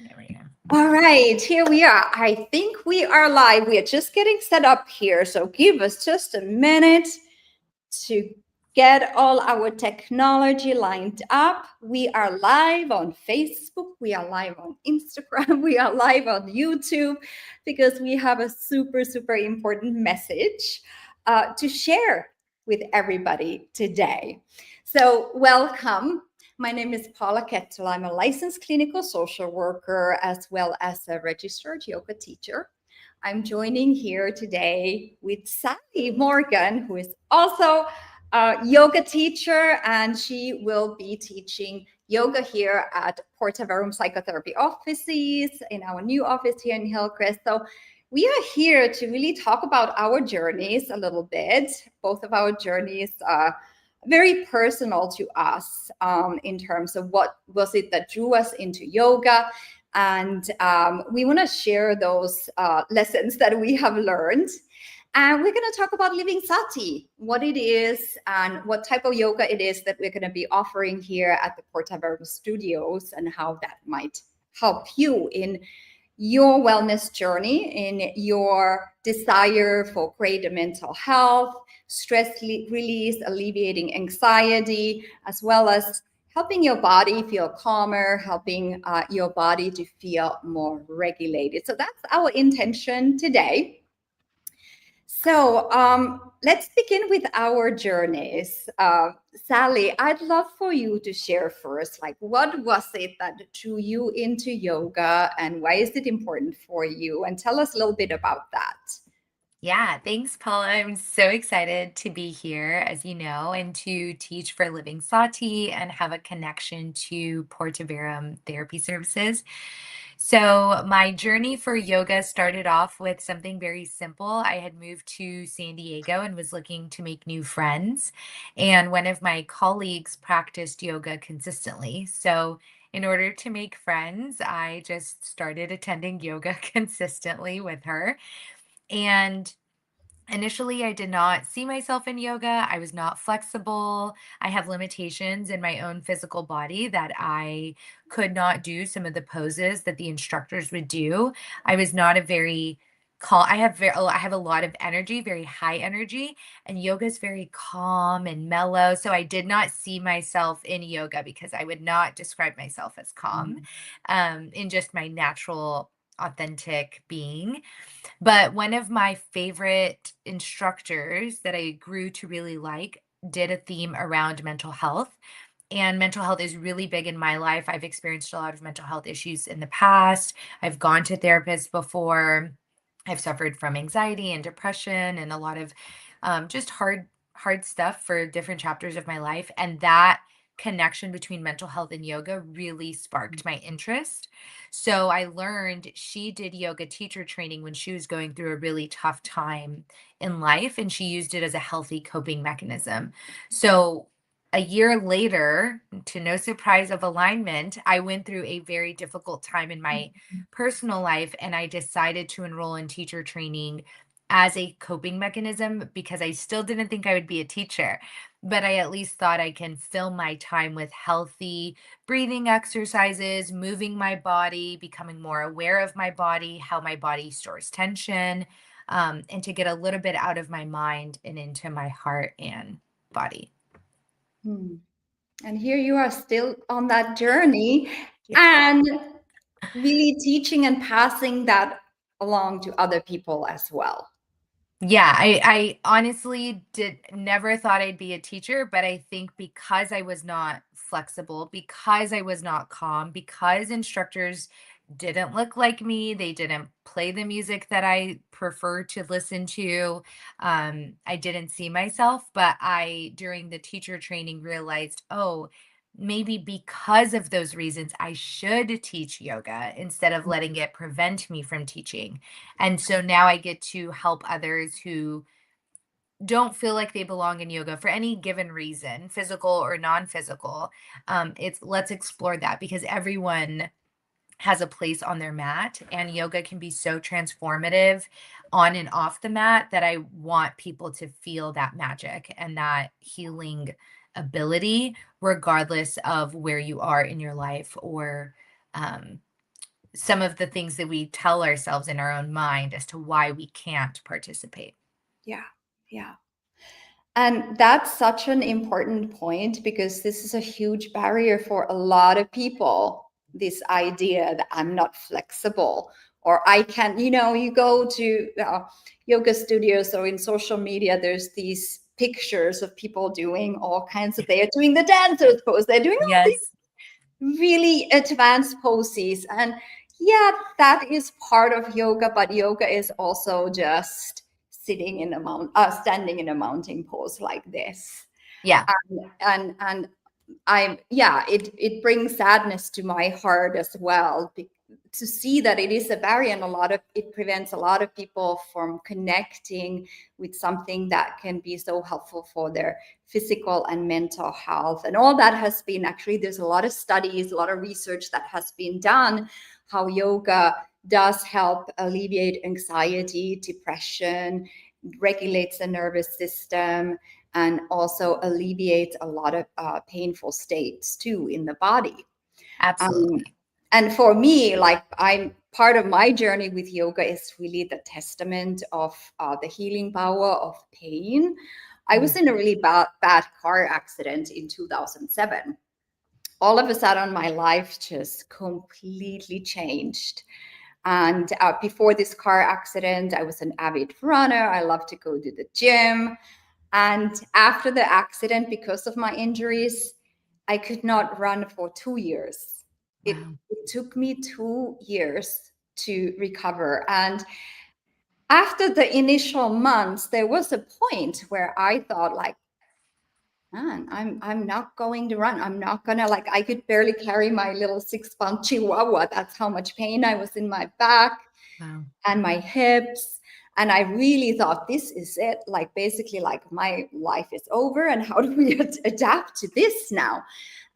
There we go. All right, here we are. I think we are live. We are just getting set up here. So give us just a minute to get all our technology lined up. We are live on Facebook. We are live on Instagram. We are live on YouTube because we have a super, super important message to share with everybody today. So, welcome. My name is Paula Kettula. I'm a licensed clinical social worker as well as a registered yoga teacher. I'm joining here today with Sally Morgan, who is also a yoga teacher, and she will be teaching yoga here at Porta Verum Psychotherapy offices in our new office here in Hillcrest. So we are here to really talk about our journeys a little bit. Both of our journeys are very personal to us in terms of what was it that drew us into yoga. And we want to share those lessons that we have learned. And we're going to talk about Living Sati, what it is, and what type of yoga it is that we're going to be offering here at the Porta Verum Studios, and how that might help you in your wellness journey, in your desire for greater mental health, stress release, alleviating anxiety, as well as helping your body feel calmer, helping your body to feel more regulated. So that's our intention today. So let's begin with our journeys. Sally, I'd love for you to share first, like, what was it that drew you into yoga and why is it important for you? And tell us a little bit about that. Yeah, thanks, Paula. I'm so excited to be here, as you know, and to teach for Living Sati and have a connection to Porta Verum Therapy Services. So, my journey for yoga started off with something very simple. I had moved to San Diego and was looking to make new friends. And one of my colleagues practiced yoga consistently. So, in order to make friends, I just started attending yoga consistently with her. And initially, I did not see myself in yoga. I was not flexible. I have limitations in my own physical body that I could not do some of the poses that the instructors would do. I was not a very calm. I have a lot of energy, very high energy, and yoga is very calm and mellow. So I did not see myself in yoga because I would not describe myself as calm, in just my natural, authentic being. But one of my favorite instructors that I grew to really like did a theme around mental health. And mental health is really big in my life. I've experienced a lot of mental health issues in the past. I've gone to therapists before. I've suffered from anxiety and depression and a lot of just hard stuff for different chapters of my life. And that connection between mental health and yoga really sparked my interest. So I learned she did yoga teacher training when she was going through a really tough time in life, and she used it as a healthy coping mechanism. So a year later, to no surprise of alignment, I went through a very difficult time in my personal life, and I decided to enroll in teacher training as a coping mechanism because I still didn't think I would be a teacher, but I at least thought I can fill my time with healthy breathing exercises, moving my body, becoming more aware of my body, how my body stores tension, and to get a little bit out of my mind and into my heart and body. Hmm. And here you are still on that journey Yeah. and really teaching and passing that along to other people as well. Yeah, I honestly did never thought I'd be a teacher, but I think because I was not flexible, because I was not calm, because instructors didn't look like me, they didn't play the music that I prefer to listen to. I didn't see myself, but I during the teacher training realized, oh, maybe because of those reasons, I should teach yoga instead of letting it prevent me from teaching. And so now I get to help others who don't feel like they belong in yoga for any given reason, physical or non-physical. It's let's explore that because everyone has a place on their mat, and yoga can be so transformative on and off the mat that I want people to feel that magic and that healing ability, regardless of where you are in your life or um, some of the things that we tell ourselves in our own mind as to why we can't participate. Yeah. Yeah. And that's such an important point because this is a huge barrier for a lot of people. This idea that I'm not flexible or I can't, you go to yoga studios or in social media, there's these pictures of people doing all kinds of, they're doing the dancers pose, they're doing all Yes. these really advanced poses. And yeah, that is part of yoga, but yoga is also just sitting in a standing in a mountain pose like this. Yeah, And it brings sadness to my heart as well, to see that it is a barrier, and it prevents a lot of people from connecting with something that can be so helpful for their physical and mental health. And all that has been, actually, there's a lot of studies, a lot of research that has been done, how yoga does help alleviate anxiety, depression, regulates the nervous system, and also alleviates a lot of painful states too in the body. Um, absolutely. and for me, like, I'm part of my journey with yoga is really the testament of the healing power of pain. I was Mm. in a really bad car accident in 2007. All of a sudden, my life just completely changed. And before this car accident, I was an avid runner. I love to go to the gym. And after the accident, because of my injuries, I could not run for 2 years. Wow. It took me 2 years to recover. And after the initial months, there was a point where I thought, like, man, I'm not going to run. I'm not gonna, like, I could barely carry my little 6 pound chihuahua. That's how much pain I was in my back Wow. and my hips. And I really thought, this is it. Like, basically, like, my life is over. And how do we adapt to this now?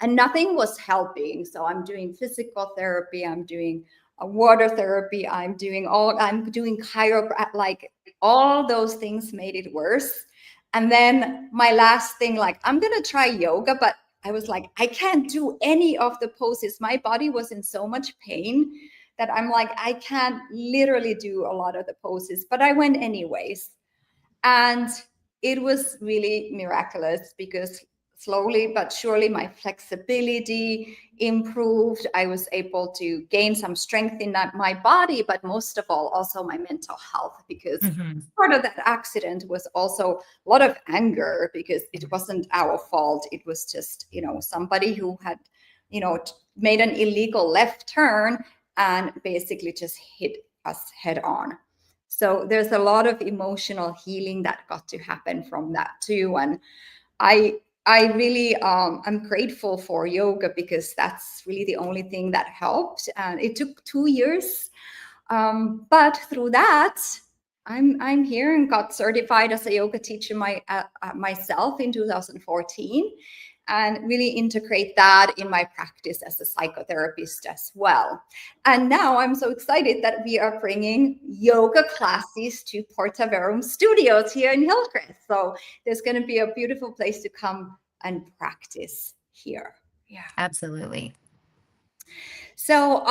And nothing was helping. So I'm doing physical therapy. I'm doing water therapy. I'm doing chiropractic. Like, all those things made it worse. And then my last thing, like, I'm going to try yoga, but I was like, I can't do any of the poses. My body was in so much pain that I'm like, I can't literally do a lot of the poses, but I went anyways. And it was really miraculous because slowly but surely my flexibility improved. I was able to gain some strength in my body, but most of all, also my mental health, because Hmm. part of that accident was also a lot of anger because it wasn't our fault. It was just, somebody who had, made an illegal left turn and basically just hit us head on. So there's a lot of emotional healing that got to happen from that too. And I really I'm grateful for yoga because that's really the only thing that helped. And it took 2 years, but through that, I'm here and got certified as a yoga teacher myself in 2014, and really integrate that in my practice as a psychotherapist as well. And now I'm so excited that we are bringing yoga classes to Porta Verum Studios here in Hillcrest. So there's going to be a beautiful place to come and practice here. Yeah. Absolutely. So,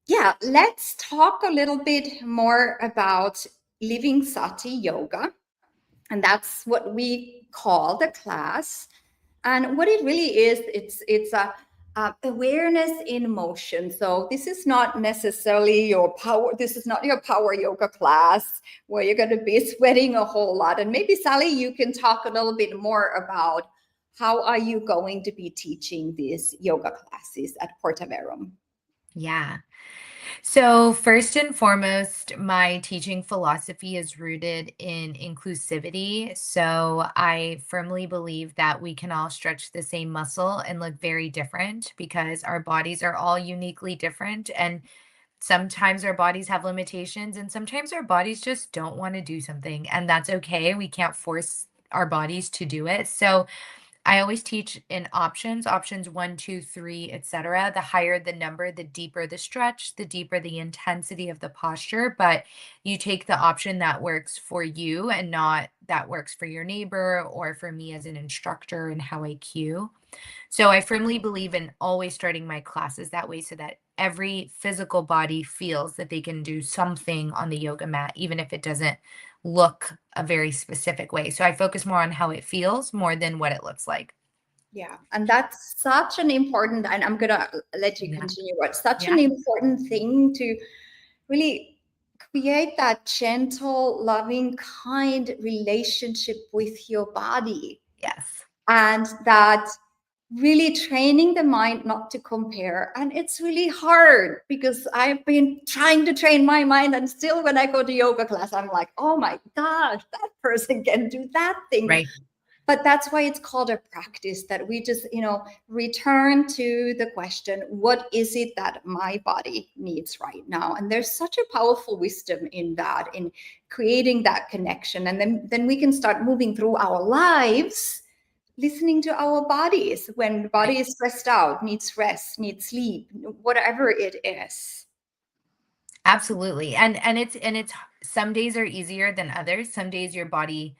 yeah, let's talk a little bit more about Living Sati Yoga. And that's what we call the class. And what it really is, it's a awareness in motion. So this is not necessarily your power. This is not your power yoga class where you're going to be sweating a whole lot. And maybe Sally, you can talk a little bit more about how are you going to be teaching these yoga classes at Porta Verum? Yeah. So, first and foremost, my teaching philosophy is rooted in inclusivity. So, I firmly believe that we can all stretch the same muscle and look very different because our bodies are all uniquely different. And sometimes our bodies have limitations, and sometimes our bodies just don't want to do something. And that's okay. We can't force our bodies to do it. So, I always teach in options one, two, three, etc. The higher the number, the deeper the stretch, the deeper the intensity of the posture. But you take the option that works for you and not that works for your neighbor or for me as an instructor and how I cue. So I firmly believe in always starting my classes that way so that every physical body feels that they can do something on the yoga mat, even if it doesn't look a very specific way. So I focus more on how it feels more than what it looks like. Yeah, and that's such an important, and I'm gonna let you Yeah. continue, but such an Yeah. important thing to really create that gentle, loving, kind relationship with your body. Yes. And that really training the mind not to compare. And it's really hard because I've been trying to train my mind, and still when I go to yoga class, I'm like, oh my gosh, that person can do that thing. Right. But that's why it's called a practice, that we just, return to the question, what is it that my body needs right now? And there's such a powerful wisdom in that, in creating that connection. And then we can start moving through our lives listening to our bodies when the body Right. is stressed out, needs rest, needs sleep, whatever it is. Absolutely. And it's some days are easier than others. Some days your body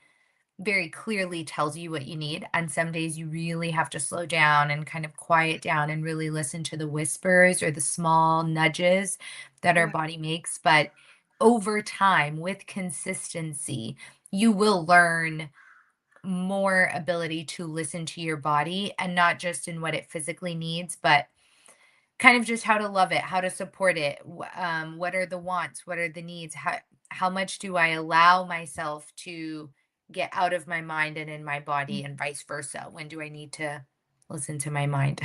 very clearly tells you what you need. And some days you really have to slow down and kind of quiet down and really listen to the whispers or the small nudges that our Yeah. body makes. But over time, with consistency, you will learn more ability to listen to your body and not just in what it physically needs, but kind of just how to love it, how to support it. What are the wants? What are the needs? How much do I allow myself to get out of my mind and in my body, and vice versa? When do I need to listen to my mind?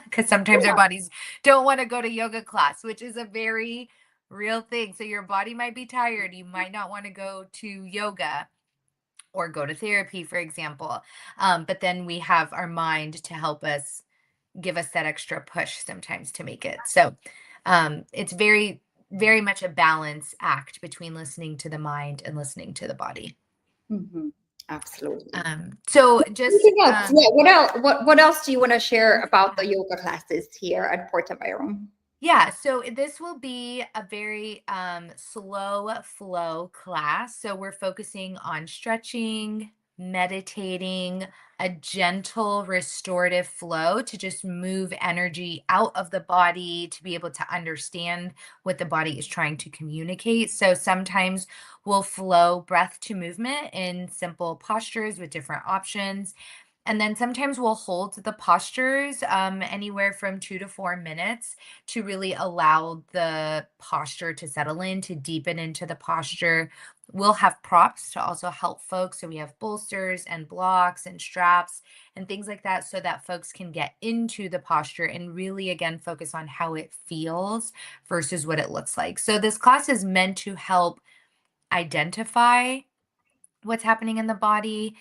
Because sometimes our Yeah. bodies don't want to go to yoga class, which is a very real thing. So your body might be tired. You might not want to go to yoga or go to therapy, for example. But then we have our mind to help us give us that extra push sometimes to make it. So it's very, very much a balance act between listening to the mind and listening to the body. Mhm. Absolutely. So just Anything else? Yeah. What else? What else do you want to share about the yoga classes here at Porta Verum? Yeah, so this will be a very slow flow class. So we're focusing on stretching, meditating, a gentle restorative flow to just move energy out of the body to be able to understand what the body is trying to communicate. So sometimes we'll flow breath to movement in simple postures with different options. And then sometimes we'll hold the postures anywhere from 2 to 4 minutes to really allow the posture to settle in, to deepen into the posture. We'll have props to also help folks. So we have bolsters and blocks and straps and things like that so that folks can get into the posture and really, again, focus on how it feels versus what it looks like. So this class is meant to help identify what's happening in the body,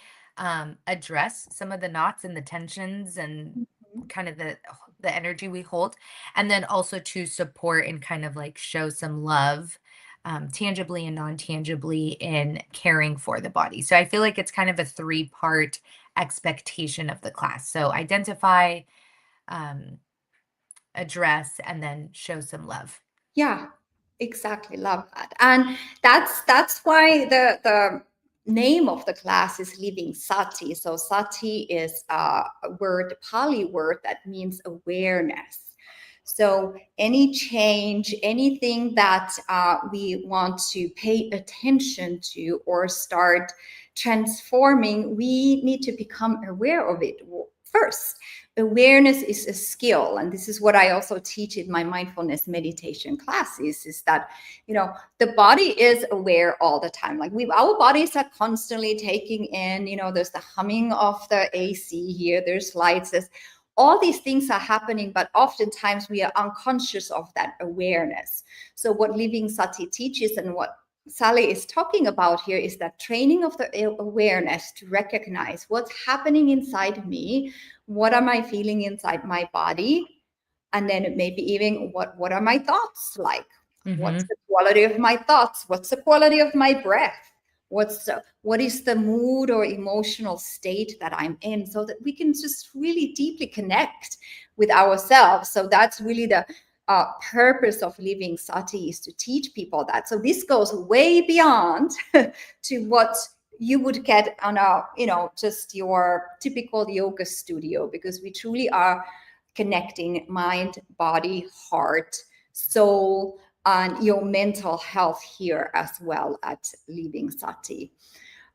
address some of the knots and the tensions and Mhm. kind of the energy we hold, and then also to support and kind of like show some love, tangibly and non-tangibly in caring for the body. So I feel like it's kind of a three-part expectation of the class. So identify, um, address, and then show some love. Yeah, exactly. Love that. And that's why the name of the class is Living Sati. So Sati is a word, a Pali word that means awareness. So any change, anything that we want to pay attention to or start transforming, we need to become aware of it first. Awareness is a skill, and this is what I also teach in my mindfulness meditation classes, is that the body is aware all the time. Like our bodies are constantly taking in, there's the humming of the AC here, there's lights, there's all these things are happening, but oftentimes we are unconscious of that awareness. So what Living Sati teaches, and what Sally is talking about here, is that training of the awareness to recognize what's happening inside me, what am I feeling inside my body, and then maybe even what are my thoughts like, what's Hmm. the quality of my thoughts, what's the quality of my breath, what is the mood or emotional state that I'm in, so that we can just really deeply connect with ourselves. So that's really the purpose of Living Sati, is to teach people that. So this goes way beyond to what you would get on a, just your typical yoga studio, because we truly are connecting mind, body, heart, soul, and your mental health here as well at Living Sati.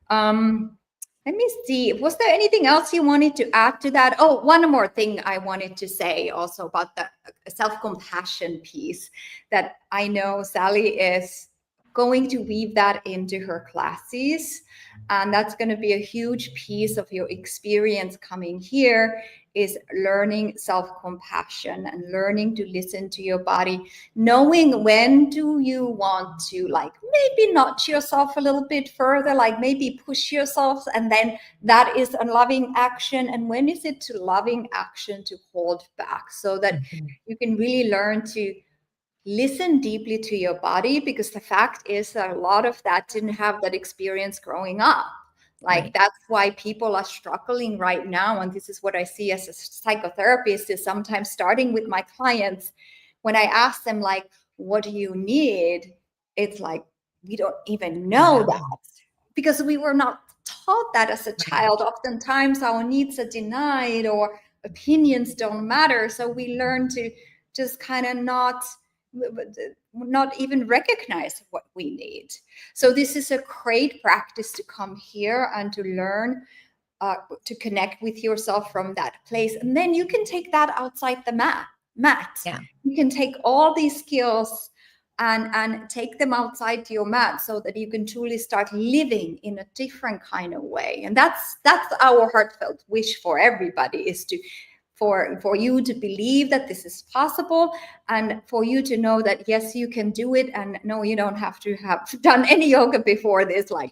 Um, Let me see. Was there anything else you wanted to add to that? Oh, one more thing I wanted to say also about the self-compassion piece, that I know Sally is going to weave that into her classes. And that's going to be a huge piece of your experience coming here, is learning self-compassion and learning to listen to your body, knowing when do you want to, like, maybe nudge yourself a little bit further, like maybe push yourself, and then that is a loving action, and when is it to loving action to hold back, so that Mhm. you can really learn to listen deeply to your body, because the fact is that a lot of that didn't have that experience growing up. Like, Right. that's why people are struggling right now. And this is what I see as a psychotherapist, is sometimes starting with my clients, when I ask them, like, what do you need? It's like, we don't even I know that, know. because we were not taught that as a child. Right. Oftentimes our needs are denied, or opinions don't matter. So we learn to just kind of not even recognize what we need. So this is a great practice to come here and to learn to connect with yourself from that place. And then you can take that outside the mat. Yeah. You can take all these skills and take them outside your mat, so that you can truly start living in a different kind of way. And that's our heartfelt wish for everybody, is to for you to believe that this is possible, and for you to know that yes, you can do it, and no, you don't have to have done any yoga before this, like,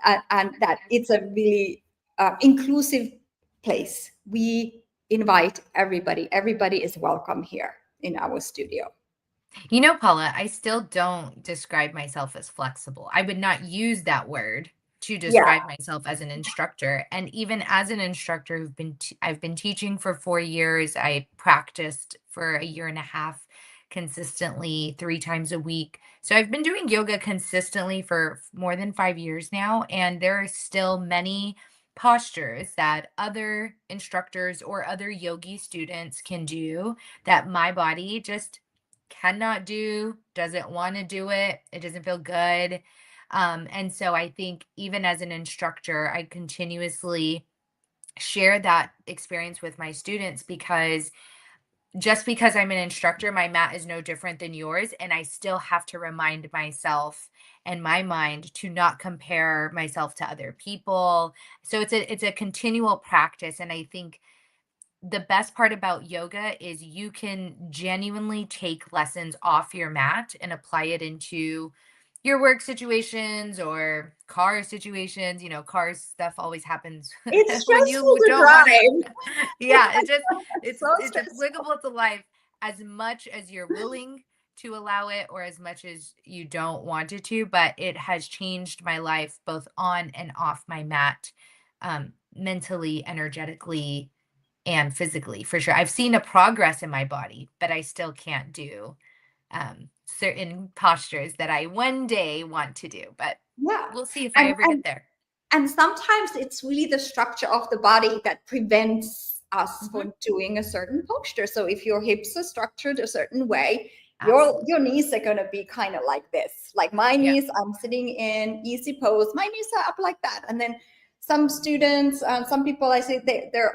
and that it's a really inclusive place. We invite everybody. Everybody is welcome here in our studio. Paula, I still don't describe myself as flexible. I would not use that word to Yeah. describe myself as an instructor. And even as an instructor I've been teaching for 4 years. I practiced for a year and a half consistently 3 times a week. So I've been doing yoga consistently for more than 5 years now, and there are still many postures that other instructors or other yogi students can do that my body just cannot do, doesn't want to do it. It doesn't feel good. And so I think even as an instructor, I continuously share that experience with my students, because just because I'm an instructor, my mat is no different than yours. And I still have to remind myself and my mind to not compare myself to other people. So it's a continual practice. And I think the best part about yoga is you can genuinely take lessons off your mat and apply it into your work situations or car situations. Car stuff always happens It's when stressful you to don't want to. drive. Yeah, It's so it's stressful. applicable to life as much as you're willing to allow it, or as much as you don't want it to. But it has changed my life both on and off my mat, mentally, energetically, and physically, for sure. I've seen a progress in my body, but I still can't do certain postures that I one day want to do. But Yeah. we'll see if I and ever get and there. and sometimes it's really the structure of the body that prevents us Hmm. from doing a certain posture. So if your hips are structured a certain way, your Absolutely. knees are going to be kind of like this. Like my Yeah. knees, I'm sitting in easy pose, my knees are up like that. And then some students, some people, I say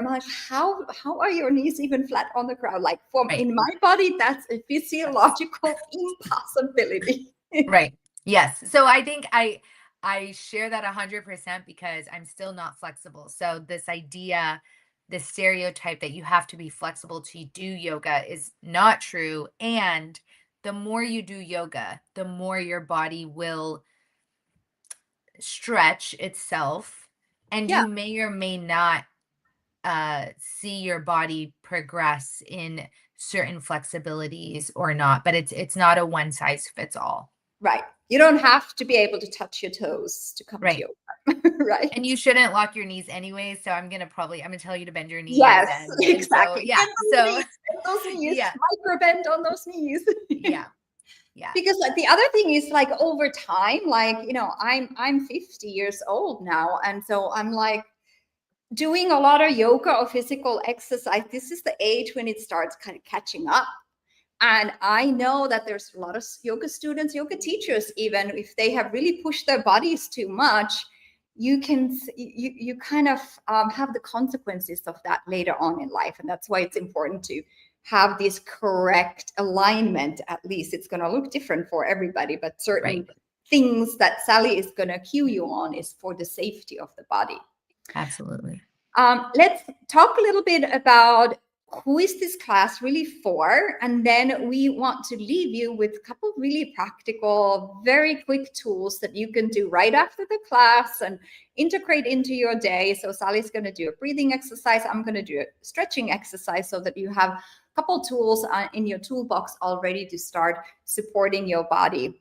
I'm like, how are your knees even flat on the ground? Like, from Right. in my body, that's a Yes. physiological impossibility. Right. Yes. So I think I share that 100% because I'm still not flexible. So this stereotype that you have to be flexible to do yoga is not true. And the more you do yoga, the more your body will stretch itself, and Yeah, you may or may not see your body progress in certain flexibilities or not, but it's not a one size fits all. right. You don't have to be able to touch your toes to come to Right. yoga, right? And you shouldn't lock your knees anyway, so I'm gonna tell you to bend your knees, Yes, and so exactly. yeah. Bend So those knees, yeah. micro bend on those knees. Yeah. Yeah. Because like the other thing is like over time, like, I'm 50 years old now. And so I'm like doing a lot of yoga or physical exercise. This is the age when it starts kind of catching up. And I know that there's a lot of yoga students, yoga teachers, even if they have really pushed their bodies too much, you kind of have the consequences of that later on in life. And that's why it's important to have this correct alignment. At least it's going to look different for everybody, but certain Right. things that Sally is going to cue you on is for the safety of the body. Absolutely. Let's talk a little bit about who is this class really for, and then we want to leave you with a couple of really practical, very quick tools that you can do right after the class and integrate into your day. So Sally's going to do a breathing exercise. I'm going to do a stretching exercise so that you have a couple tools in your toolbox already to start supporting your body.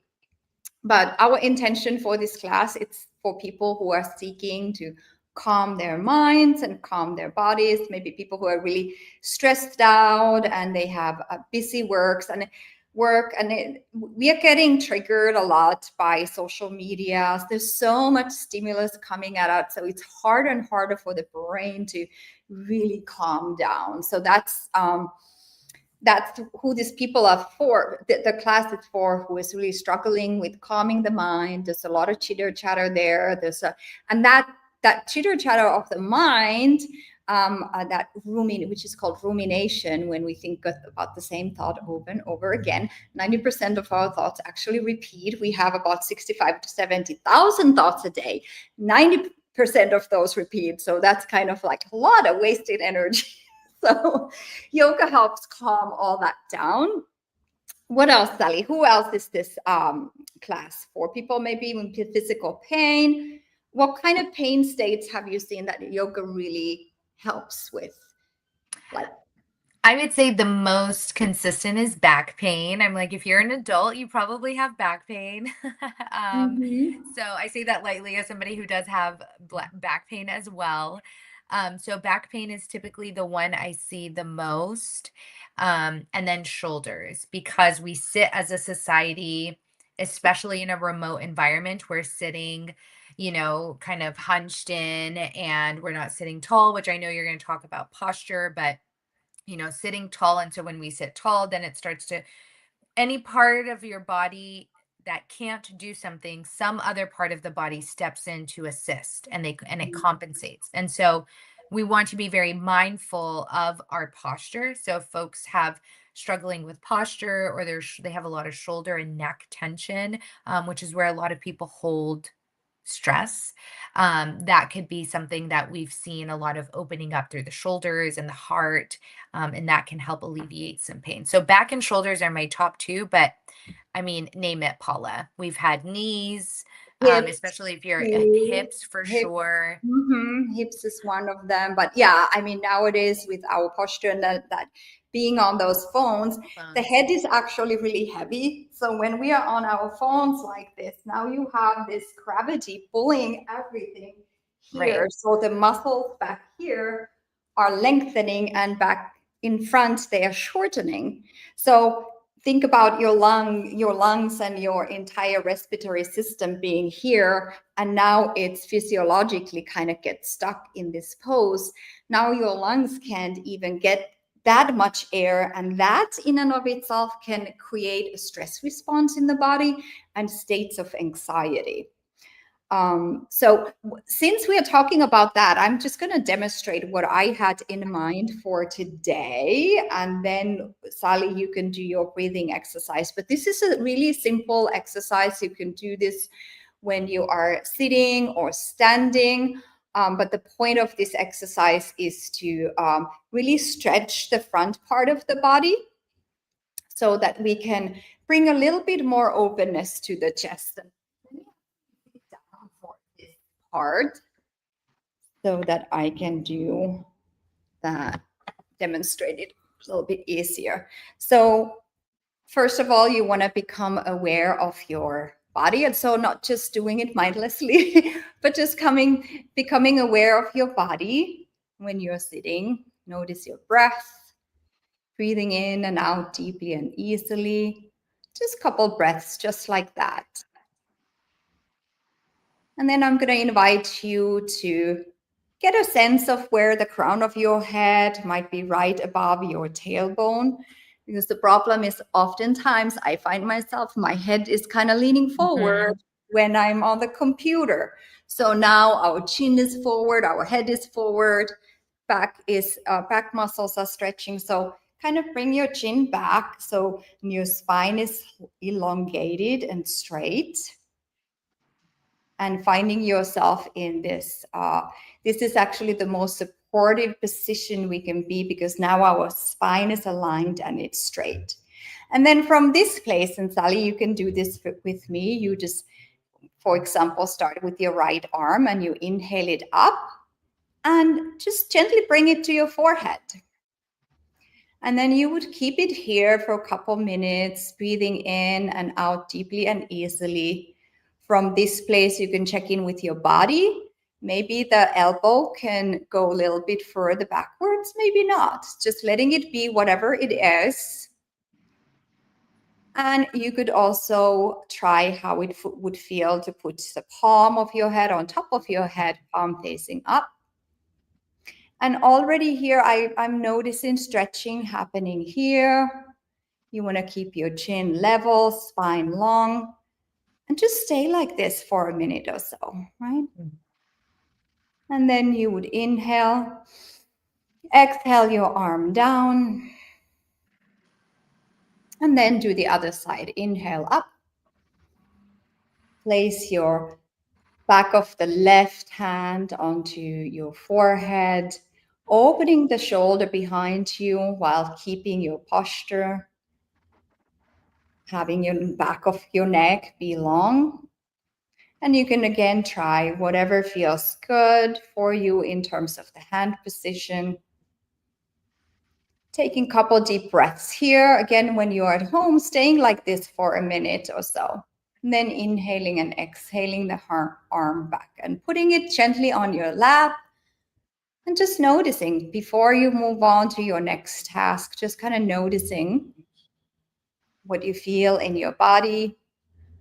But our intention for this class, it's for people who are seeking to calm their minds and calm their bodies, maybe people who are really stressed out and they have busy work and we are getting triggered a lot by social media. There's so much stimulus coming at us, so it's harder and harder for the brain to really calm down. So that's who these people are for. The class is for who is really struggling with calming the mind. There's a lot of chitter chatter there. And that chitter chatter of the mind, that which is called rumination, when we think about the same thought over and over again. 90% of our thoughts actually repeat. We have about 65 to 70,000 thoughts a day. 90% of those repeat. So that's kind of like a lot of wasted energy. So yoga helps calm all that down. What else, Sally? Who else is this class for? People maybe with physical pain. What kind of pain states have you seen that yoga really helps with? Like, I would say the most consistent is back pain. I'm like, if you're an adult, you probably have back pain. mm-hmm. So I say that lightly as somebody who does have back pain as well. So back pain is typically the one I see the most. And then shoulders, because we sit as a society, especially in a remote environment, we're sitting, kind of hunched in and we're not sitting tall, which I know you're going to talk about posture, but sitting tall. And so when we sit tall, then it starts to, any part of your body that can't do something, some other part of the body steps in to assist, and it compensates. And so we want to be very mindful of our posture. So if folks have struggling with posture, or they have a lot of shoulder and neck tension, which is where a lot of people hold stress, that could be something that we've seen a lot of opening up through the shoulders and the heart, and that can help alleviate some pain. So back and shoulders are my top two, but I mean, name it, Paula. We've had knees, Hips, especially if you're too. hips for Hips. sure. Hips is one of them. But yeah, I mean, nowadays with our posture and that being on those phones, the Bones. head is actually really heavy. So when we are on our phones like this, now you have this gravity pulling everything Right. here. So the muscles back here are lengthening, and back in front they are shortening. So think about your lungs and your entire respiratory system being here, and now it's physiologically kind of get stuck in this pose. Now your lungs can't even get that much air, and that in and of itself can create a stress response in the body and states of anxiety. So since we are talking about that, I'm just going to demonstrate what I had in mind for today. And then Sally, you can do your breathing exercise. But this is a really simple exercise. You can do this when you are sitting or standing. But the point of this exercise is to really stretch the front part of the body so that we can bring a little bit more openness to the chest. Down for this part so that I can do that, demonstrate it a little bit easier. So first of all, you want to become aware of your body. And so not just doing it mindlessly, but just becoming aware of your body when you're sitting. Notice your breath, breathing in and out deeply and easily. Just a couple breaths, just like that. And then I'm going to invite you to get a sense of where the crown of your head might be right above your tailbone. Because the problem is oftentimes I find myself, my head is kind of leaning forward Mhm. when I'm on the computer. So now our chin is forward, our head is forward, back muscles are stretching. So kind of bring your chin back so your spine is elongated and straight. And finding yourself in this. This is actually the most supportive position we can be because now our spine is aligned and it's straight. And then from this place, and Sally, you can do this with me. You just, for example, start with your right arm and you inhale it up and just gently bring it to your forehead. And then you would keep it here for a couple minutes, breathing in and out deeply and easily. From this place, you can check in with your body. Maybe the elbow can go a little bit further backwards, maybe not. Just letting it be whatever it is. And you could also try how it would feel to put the palm of your head on top of your head, palm facing up. And already here, I'm noticing stretching happening here. You want to keep your chin level, spine long, and just stay like this for a minute or so, right? And then you would inhale, exhale your arm down, and then do the other side. Inhale up, place your back of the left hand onto your forehead, opening the shoulder behind you while keeping your posture, having your back of your neck be long. And you can again try whatever feels good for you in terms of the hand position. Taking a couple deep breaths here. Again, when you're at home, staying like this for a minute or so. And then inhaling and exhaling the arm back and putting it gently on your lap. And just noticing before you move on to your next task, just kind of noticing what you feel in your body.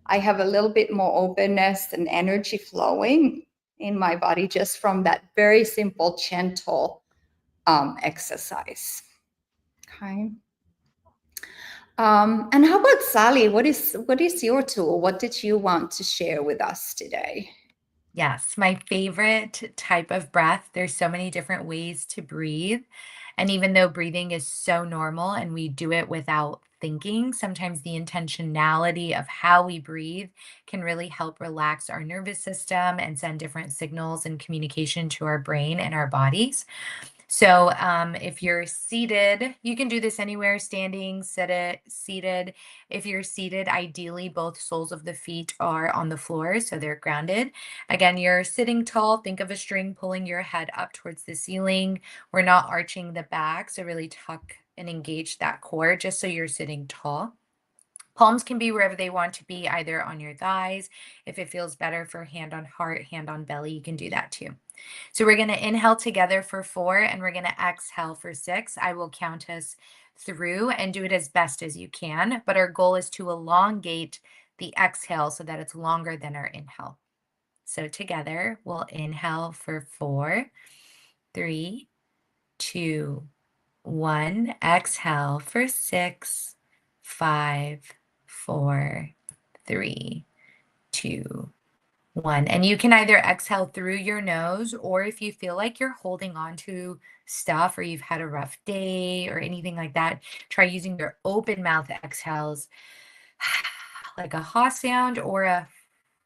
I have a little bit more openness and energy flowing in my body just from that very simple, gentle exercise. Okay. And how about Sally? What is your tool? What did you want to share with us today? Yes, my favorite type of breath. There's so many different ways to breathe. And even though breathing is so normal and we do it without thinking, sometimes the intentionality of how we breathe can really help relax our nervous system and send different signals and communication to our brain and our bodies. So, if you're seated, you can do this anywhere, standing, seated. If you're seated, ideally both soles of the feet are on the floor, so they're grounded. Again, you're sitting tall. Think of a string pulling your head up towards the ceiling. We're not arching the back, so really tuck and engage that core just so you're sitting tall. Palms can be wherever they want to be, either on your thighs. If it feels better for hand on heart, hand on belly, you can do that too. So we're going to inhale together for 4 and we're going to exhale for 6. I will count us through and do it as best as you can. But our goal is to elongate the exhale so that it's longer than our inhale. So together we'll inhale for 4, 3, 2, 1. Exhale for 6, 5, 4, 3, 2, 1. And you can either exhale through your nose, or if you feel like you're holding on to stuff or you've had a rough day or anything like that, try using your open mouth exhales like a ha sound or a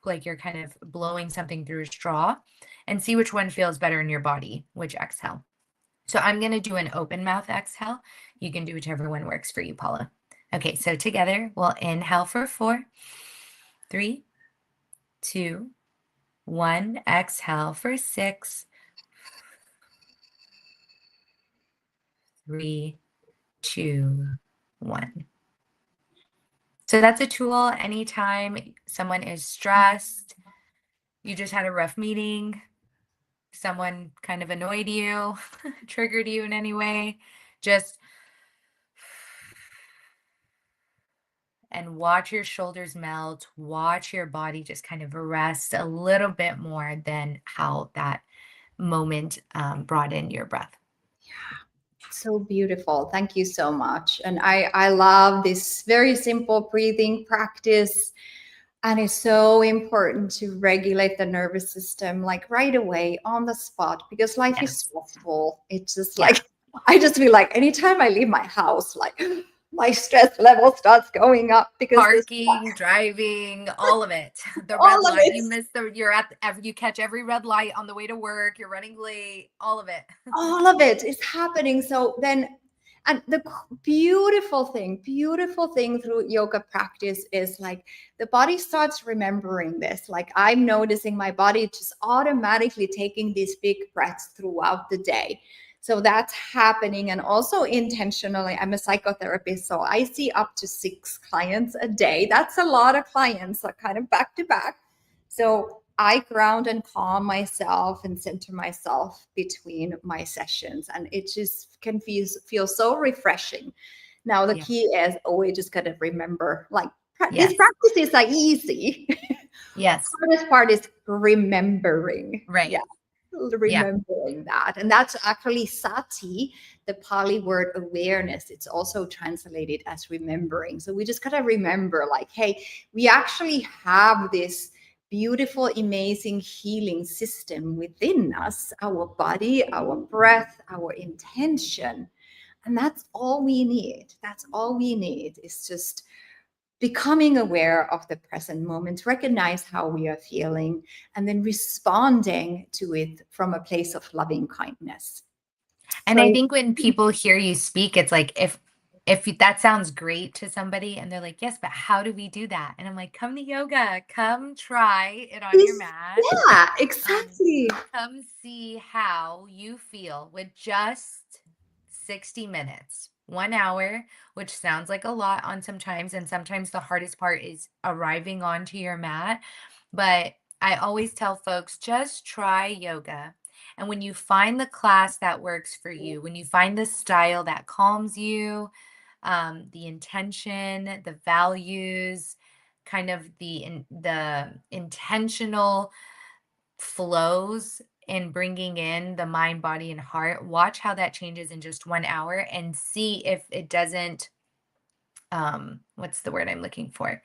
like you're kind of blowing something through a straw, and see which one feels better in your body, which exhale. So I'm going to do an open mouth exhale. You can do whichever one works for you, Paula. Okay, so together we'll inhale for 4, 3, 2, 1. Exhale for 6, 3, 2, 1. So that's a tool anytime someone is stressed, you just had a rough meeting, someone kind of annoyed you, triggered you in any way, just and watch your shoulders melt, watch your body just kind of rest a little bit more than how that moment brought in your breath. So beautiful. Thank you so much. And I love this very simple breathing practice. And it's so important to regulate the nervous system like right away on the spot because life is Yes. stressful. It's just Yeah. like, I just feel like anytime I leave my house, like my stress level starts going up because this, Parking, driving, all of it. The red all of light, it, you miss you're you catch every red light on the way to work, you're running late, all of it. all of it is happening. So then, and the beautiful thing through yoga practice is like the body starts remembering this. Like I'm noticing my body just automatically taking these big breaths throughout the day. So that's happening. And also intentionally, I'm a psychotherapist, so I see up to 6 clients a day. That's a lot of clients, like kind of back to back. So I ground and calm myself and center myself between my sessions. And it just can feel so refreshing. Now, the Yeah. key is always just got to remember like these Yes. practices are easy. Yes. Hardest part is remembering. Right. Yeah. Yeah. Remembering that. And that's actually sati, the Pali word awareness. It's also translated as remembering. So we just got to remember like, hey, we actually have this beautiful, amazing healing system within us, our body, our breath, our intention. And that's all we need. That's all we need is just becoming aware of the present moment, recognize how we are feeling, and then responding to it from a place of loving kindness. And I So, think when people hear you speak, it's like that sounds great to somebody and they're like, "Yes, but how do we do that?" And I'm like, "Come to yoga. Come try it on your this, mat. yeah, Um, exactly. come see how you feel with just 60 minutes, 1 hour, which sounds like a lot on sometimes. And sometimes the hardest part is arriving onto your mat. But I always tell folks just try yoga. And when you find the class that works for you, when you find the style that calms you, the intention, the values, kind of the intentional flows in bringing in the mind, body, and heart. Watch how that changes in just 1 hour and see if it doesn't, what's the word I'm looking for?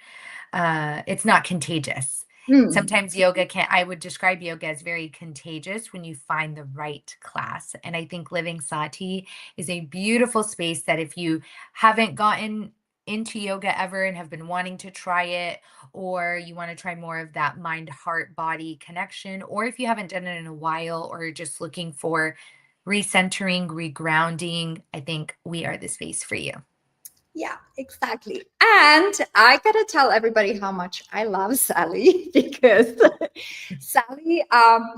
It's not contagious. Hmm. Sometimes yoga can I would describe yoga as very contagious when you find the right class. And I think Living Sati is a beautiful space that if you haven't gotten into yoga ever and have been wanting to try it, or you want to try more of that mind, heart, body connection, or if you haven't done it in a while or you're just looking for recentering, regrounding, I think we are the space for you. Yeah, exactly. And I gotta tell everybody how much I love Sally because Sally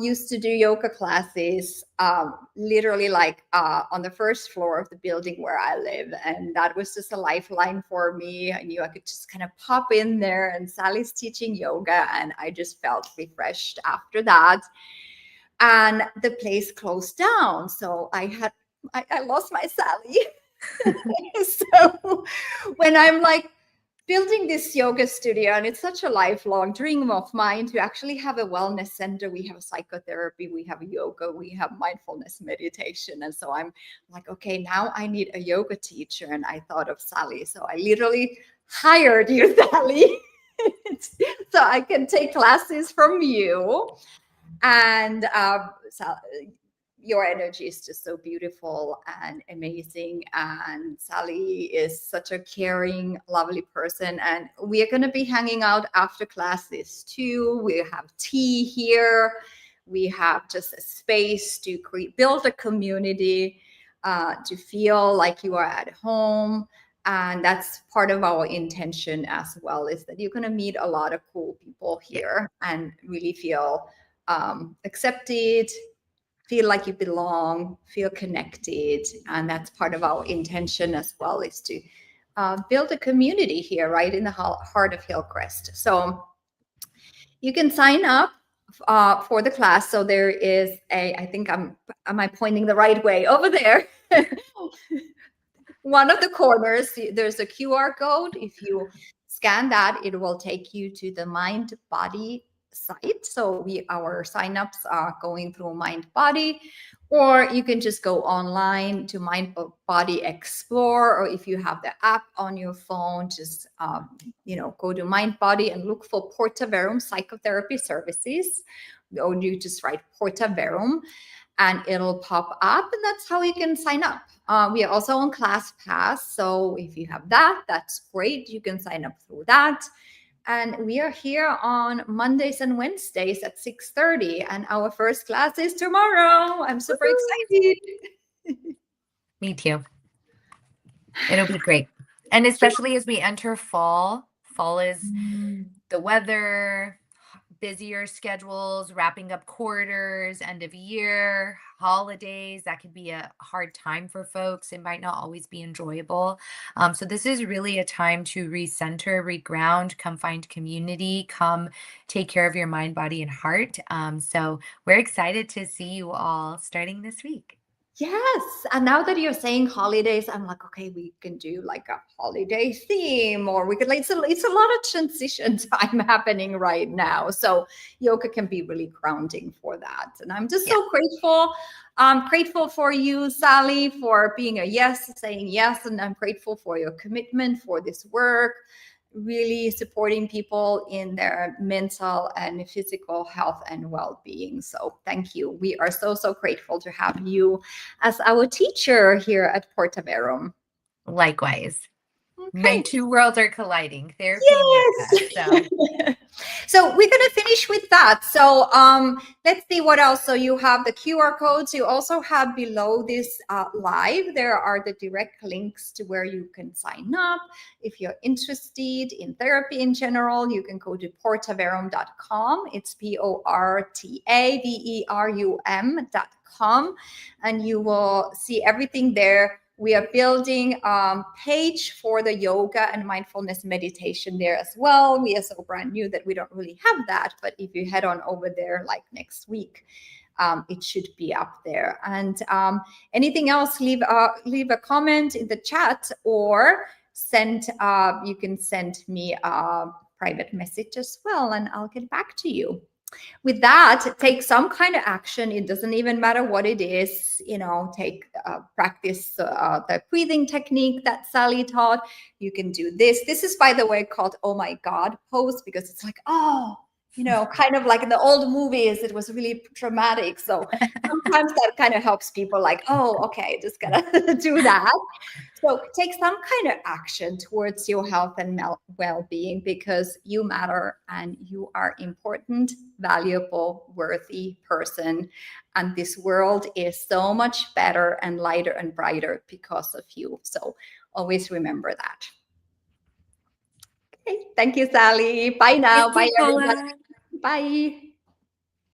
used to do yoga classes literally like on the first floor of the building where I live. And that was just a lifeline for me. I knew I could just kind of pop in there and Sally's teaching yoga. And I just felt refreshed after that. And the place closed down. So I lost my Sally. So when I'm like building this yoga studio, and it's such a lifelong dream of mine to actually have a wellness center. We have psychotherapy, we have yoga, we have mindfulness meditation. And so I'm like, okay, now I need a yoga teacher. And I thought of Sally. So I literally hired you, Sally. So I can take classes from you. And so your energy is just so beautiful and amazing. And Sally is such a caring, lovely person. And we are going to be hanging out after classes too. We have tea here. We have just a space to build a community, to feel like you are at home. And that's part of our intention as well, is that you're going to meet a lot of cool people Yeah. here and really feel accepted, feel like you belong, feel connected. And that's part of our intention as well, is to build a community here right in the heart of Hillcrest. So you can sign up for the class. So there is I think am I pointing the right way over there? One of the corners, there's a QR code. If you Scan that. It will take you to the Mind Body site. So our signups are going through Mind Body, or you can just go online to Mind Body Explore, or if you have the app on your phone, just go to Mind Body and look for Porta Verum Psychotherapy Services, or you just write Porta Verum and it'll pop up, and that's how you can sign up. We are also on ClassPass, so if you have that, that's great. You can sign up through that. And we are here on Mondays and Wednesdays at 6:30, and our first class is tomorrow. I'm super excited. Me too. It'll be great. And especially as we enter fall, fall is the weather, busier schedules, wrapping up quarters, end of year, holidays. That could be a hard time for folks. It might not always be enjoyable. So this is really a time to recenter, reground, come find community, come take care of your mind, body, and heart. So we're excited to see you all starting this week. Yes. And now that you're saying holidays, I'm like, okay, we can do like a holiday theme, or we could like, it's a lot of transition time happening right now. So yoga can be really grounding for that. And I'm just so grateful. I'm grateful for you, Sally, for being saying yes. And I'm grateful for your commitment for this work, really supporting people in their mental and physical health and well-being. So thank you. We are so, so grateful to have you as our teacher here at Porta Verum. Likewise. Okay. My two worlds are colliding, therapy and yoga. So we're going to finish with that. So let's see what else. So you have the QR codes. You also have below this live, there are the direct links to where you can sign up. If you're interested in therapy in general, you can go to portaverum.com. It's portaverum.com, and you will see everything there. We are building a page for the yoga and mindfulness meditation there as well. We are so brand new that we don't really have that. But if you head on over there like next week, it should be up there. And anything else, leave a comment in the chat, or you can send me a private message as well, and I'll get back to you. With that, take some kind of action. It doesn't even matter what it is. Practice the breathing technique that Sally taught. You can do this. This is, by the way, called "Oh my God" pose, because it's like, kind of like in the old movies, it was really dramatic. So sometimes that kind of helps people like, oh, okay, just gotta do that. So take some kind of action towards your health and well-being, because you matter and you are important, valuable, worthy person. And this world is so much better and lighter and brighter because of you. So always remember that. Okay. Thank you, Sally. Bye now. Thank you, Bye, everybody. Paula. Bye.